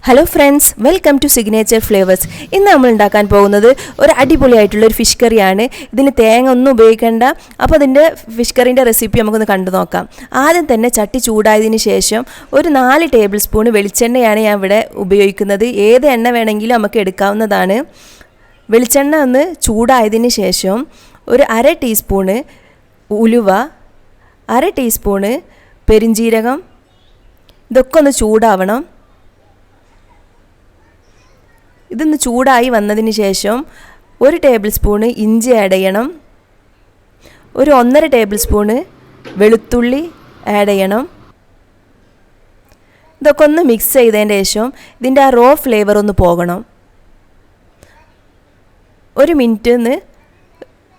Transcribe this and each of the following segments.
Hello friends, welcome to Signature Flavours. ഇന്ന് നമ്മൾ ഉണ്ടാക്കാൻ പോകുന്നത് ഒരു അടിപൊളിയായിട്ടുള്ളൊരു ഫിഷ് കറിയാണ്. ഇതിന് തേങ്ങ ഒന്നും ഉപയോഗിക്കേണ്ട. അപ്പോൾ അതിൻ്റെ ഫിഷ് കറിൻ്റെ റെസിപ്പി നമുക്കൊന്ന് കണ്ടു നോക്കാം. ആദ്യം തന്നെ ചട്ടി ചൂടായതിന് ശേഷം ഒരു 4 ടേബിൾ സ്പൂൺ വെളിച്ചെണ്ണയാണ് ഞാൻ ഇവിടെ ഉപയോഗിക്കുന്നത്. ഏത് എണ്ണ വേണമെങ്കിലും നമുക്ക് എടുക്കാവുന്നതാണ്. വെളിച്ചെണ്ണ ഒന്ന് ചൂടായതിന് ശേഷം ഒരു 1/2 ടീസ്പൂണ് ഉലുവ, 1/2 ടീസ്പൂണ് പെരിഞ്ജീരകം, ഇതൊക്കെ ഒന്ന് ചൂടാവണം. ഇതൊന്ന് ചൂടായി വന്നതിന് ശേഷം 1 ടേബിൾ സ്പൂണ് ഇഞ്ചി ആഡ് ചെയ്യണം. ഒരു 1.5 ടേബിൾ സ്പൂണ് വെളുത്തുള്ളി ആഡ് ചെയ്യണം. ഇതൊക്കെ ഒന്ന് മിക്സ് ചെയ്തതിന് ശേഷം ഇതിൻ്റെ ആ റോ ഫ്ലേവർ ഒന്ന് പോകണം. 1 മിനിറ്റ് ഒന്ന്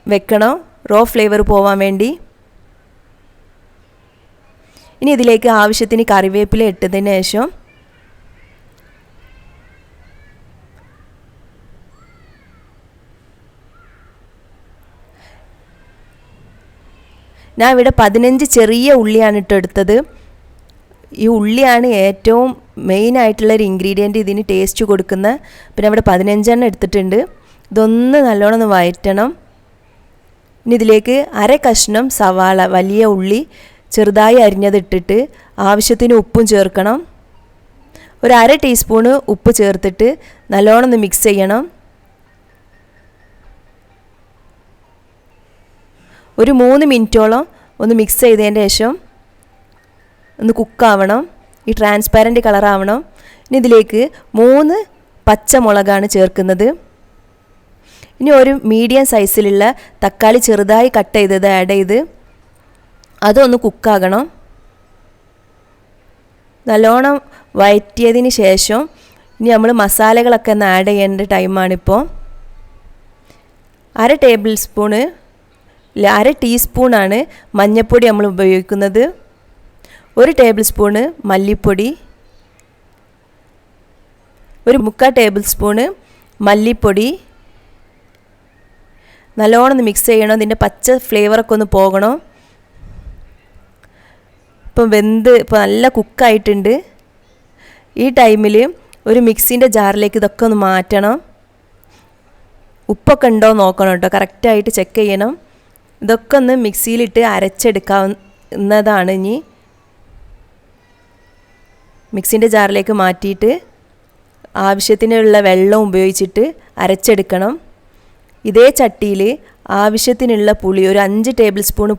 വെക്കണം റോ ഫ്ലേവർ പോവാൻ വേണ്ടി. ഇനി ഇതിലേക്ക് ആവശ്യത്തിന് കറിവേപ്പില ഇട്ടതിന് ശേഷം ഞാൻ ഇവിടെ 15 ചെറിയ ഉള്ളിയാണ് എടുത്തത്. ഈ ഉള്ളിയാണ് ഏറ്റവും മെയിനായിട്ടുള്ളൊരു ഇൻഗ്രീഡിയൻറ്റ്, ഇതിന് ടേസ്റ്റ് കൊടുക്കുന്ന. പിന്നെ അവിടെ 15 എടുത്തിട്ടുണ്ട്. ഇതൊന്ന് നല്ലോണം ഒന്ന് വഴറ്റണം. ഇനി ഇതിലേക്ക് 1/2 കഷ്ണം സവാള, വലിയ ഉള്ളി ചെറുതായി അരിഞ്ഞതിട്ടിട്ട് ആവശ്യത്തിന് ഉപ്പും ചേർക്കണം. ഒരു 1/2 ടീസ്പൂണ് ഉപ്പ് ചേർത്തിട്ട് നല്ലോണം ഒന്ന് മിക്സ് ചെയ്യണം. ഒരു 3 മിനിറ്റോളം ഒന്ന് മിക്സ് ചെയ്തതിന് ശേഷം ഒന്ന് കുക്കാവണം. ഈ ട്രാൻസ്പാരൻറ്റ് കളറാവണം. ഇനി ഇതിലേക്ക് 3 പച്ചമുളകാണ് ചേർക്കുന്നത്. ഇനി ഒരു മീഡിയം സൈസിലുള്ള തക്കാളി ചെറുതായി കട്ട് ചെയ്തത് ആഡ് ചെയ്ത് അതൊന്ന് കുക്കാകണം. നല്ലോണം വഴറ്റിയതിന് ശേഷം ഇനി നമ്മൾ മസാലകളൊക്കെ ഒന്ന് ആഡ് ചെയ്യേണ്ട ടൈമാണിപ്പോൾ. 1/2 ടീസ്പൂണാണ് മഞ്ഞൾപ്പൊടി നമ്മൾ ഉപയോഗിക്കുന്നത്. 1 ടേബിൾ സ്പൂണ് മല്ലിപ്പൊടി, ഒരു 3/4 ടേബിൾ സ്പൂണ് മല്ലിപ്പൊടി. നല്ലോണം മിക്സ് ചെയ്യണം. ഇതിൻ്റെ പച്ച ഫ്ലേവറൊക്കെ ഒന്ന് പോകണം. ഇപ്പം ഇപ്പോൾ നല്ല കുക്കായിട്ടുണ്ട്. ഈ ടൈമിൽ ഒരു മിക്സിൻ്റെ ജാറിലേക്ക് ഇതൊക്കെ ഒന്ന് മാറ്റണം. ഉപ്പൊക്കെ ഉണ്ടോ നോക്കണം കേട്ടോ, കറക്റ്റായിട്ട് ചെക്ക് ചെയ്യണം. ഇതൊക്കെ ഒന്ന് മിക്സിയിലിട്ട് അരച്ചെടുക്കാവുന്നതാണ്. ഇനി മിക്സിൻ്റെ ജാറിലേക്ക് മാറ്റിയിട്ട് ആവശ്യത്തിനുള്ള വെള്ളം ഉപയോഗിച്ചിട്ട് അരച്ചെടുക്കണം. ഇതേ ചട്ടിയിൽ ആവശ്യത്തിനുള്ള പുളി, ഒരു 5 ടേബിൾ സ്പൂൺ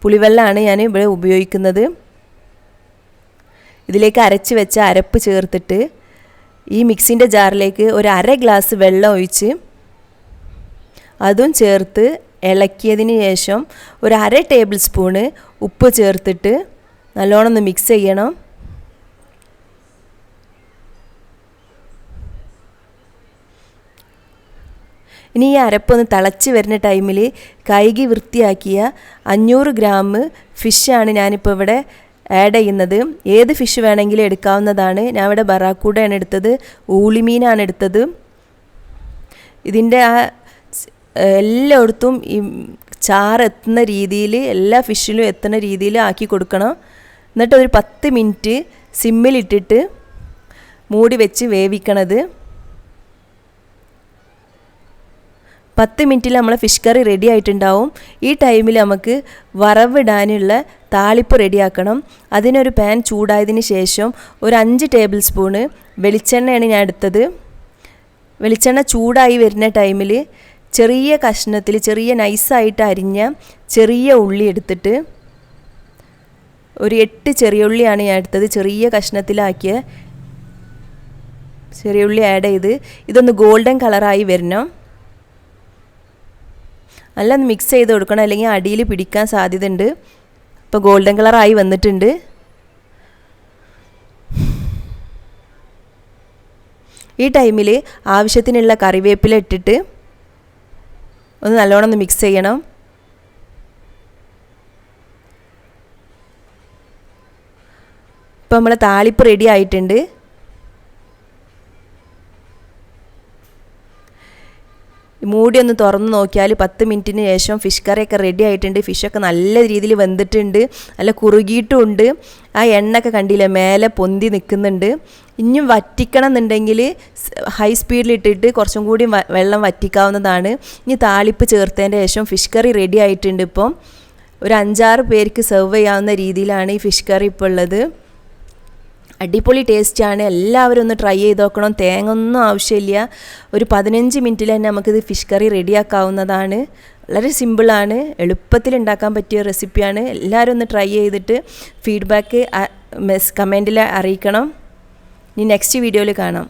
പുളിവെള്ളമാണ് ഞാൻ ഇവിടെ ഉപയോഗിക്കുന്നത്. ഇതിലേക്ക് അരച്ച് വെച്ച അരപ്പ് ചേർത്തിട്ട് ഈ മിക്സിൻ്റെ ജാറിലേക്ക് ഒരു 1/2 ഗ്ലാസ് വെള്ളം ഒഴിച്ച് അതും ചേർത്ത് ഇളക്കിയതിന് ശേഷം ഒരു 1/2 ടേബിൾ സ്പൂണ് ഉപ്പ് ചേർത്തിട്ട് നല്ലോണം ഒന്ന് മിക്സ് ചെയ്യണം. ഇനി ഈ അരപ്പൊന്ന് തിളച്ച് വരുന്ന ടൈമിൽ കഴുകി വൃത്തിയാക്കിയ 500 ഗ്രാം ഫിഷാണ് ഞാനിപ്പോൾ ഇവിടെ ആഡ് ചെയ്യുന്നത്. ഏത് ഫിഷ് വേണമെങ്കിലും എടുക്കാവുന്നതാണ്. ഞാൻ ഇവിടെ ബറാക്കൂഡയാണ് എടുത്തത്, ഊളിമീനാണ് എടുത്തത്. ഇതിൻ്റെ ആ എല്ലായിടത്തും ഈ ചാറ് എത്തുന്ന രീതിയിൽ, എല്ലാ ഫിഷിലും എത്തുന്ന രീതിയിൽ ആക്കി കൊടുക്കണം. എന്നിട്ട് ഒരു 10 മിനിറ്റ് സിമ്മിലിട്ടിട്ട് മൂടി വെച്ച് വേവിക്കണത്. 10 മിനിറ്റിൽ നമ്മളെ ഫിഷ് കറി റെഡി ആയിട്ടുണ്ടാവും. ഈ ടൈമിൽ നമുക്ക് വറവിടാനുള്ള താളിപ്പ് റെഡിയാക്കണം. അതിനൊരു പാൻ ചൂടായതിന് ശേഷം ഒരു 5 ടേബിൾ സ്പൂണ് വെളിച്ചെണ്ണയാണ് ഞാൻ എടുത്തത്. വെളിച്ചെണ്ണ ചൂടായി വരുന്ന ടൈമിൽ ചെറിയ കഷ്ണത്തിൽ, ചെറിയ നൈസായിട്ട് അരിഞ്ഞ ചെറിയ ഉള്ളി എടുത്തിട്ട്, ഒരു 8 ചെറിയ ഉള്ളിയാണ് ഞാൻ എടുത്തത്. ചെറിയ കഷ്ണത്തിലാക്കിയ ചെറിയ ഉള്ളി ആഡ് ചെയ്ത് ഇതൊന്ന് ഗോൾഡൻ കളറായി വരണം. നല്ല ഒന്ന് മിക്സ് ചെയ്ത് കൊടുക്കണം, അല്ലെങ്കിൽ അടിയിൽ പിടിക്കാൻ സാധ്യതയുണ്ട്. ഇപ്പോൾ ഗോൾഡൻ കളറായി വന്നിട്ടുണ്ട്. ഈ ടൈമിൽ ആവശ്യത്തിനുള്ള കറിവേപ്പില ഇട്ടിട്ട് ഒന്ന് നല്ലോണം ഒന്ന് മിക്സ് ചെയ്യണം. ഇപ്പോൾ നമ്മളെ താളിപ്പ് റെഡി ആയിട്ടുണ്ട്. മൂടി ഒന്ന് തുറന്ന് നോക്കിയാൽ 10 മിനിറ്റിന് ശേഷം ഫിഷ് കറിയൊക്കെ റെഡി ആയിട്ടുണ്ട്. ഫിഷൊക്കെ നല്ല രീതിയിൽ വെന്തിട്ടുണ്ട്, നല്ല കുറുകിയിട്ടുമുണ്ട്. ആ എണ്ണയൊക്കെ കണ്ടില്ലേ മേലെ പൊന്തി നിൽക്കുന്നുണ്ട്. ഇനിയും വറ്റിക്കണം എന്നുണ്ടെങ്കിൽ ഹൈ സ്പീഡിലിട്ടിട്ട് കുറച്ചും കൂടി വെള്ളം വറ്റിക്കാവുന്നതാണ്. ഇനി താളിപ്പ് ചേർത്തതിൻ്റെ ശേഷം ഫിഷ് കറി റെഡി ആയിട്ടുണ്ട്. ഇപ്പം ഒരു 5-6 പേർക്ക് സെർവ് ചെയ്യാവുന്ന രീതിയിലാണ് ഈ ഫിഷ് കറി ഇപ്പോൾ ഉള്ളത്. അടിപൊളി ടേസ്റ്റാണ്. എല്ലാവരും ഒന്ന് ട്രൈ ചെയ്ത് നോക്കണം. തേങ്ങ ഒന്നും ആവശ്യമില്ല. ഒരു 15 മിനിറ്റിൽ തന്നെ നമുക്കിത് ഫിഷ് കറി റെഡിയാക്കാവുന്നതാണ്. വളരെ സിമ്പിളാണ്, എളുപ്പത്തിൽ ഉണ്ടാക്കാൻ പറ്റിയ റെസിപ്പിയാണ്. എല്ലാവരും ഒന്ന് ട്രൈ ചെയ്തിട്ട് ഫീഡ്ബാക്ക് കമൻറ്റിൽ അറിയിക്കണം. ഇനി നെക്സ്റ്റ് വീഡിയോയിൽ കാണാം.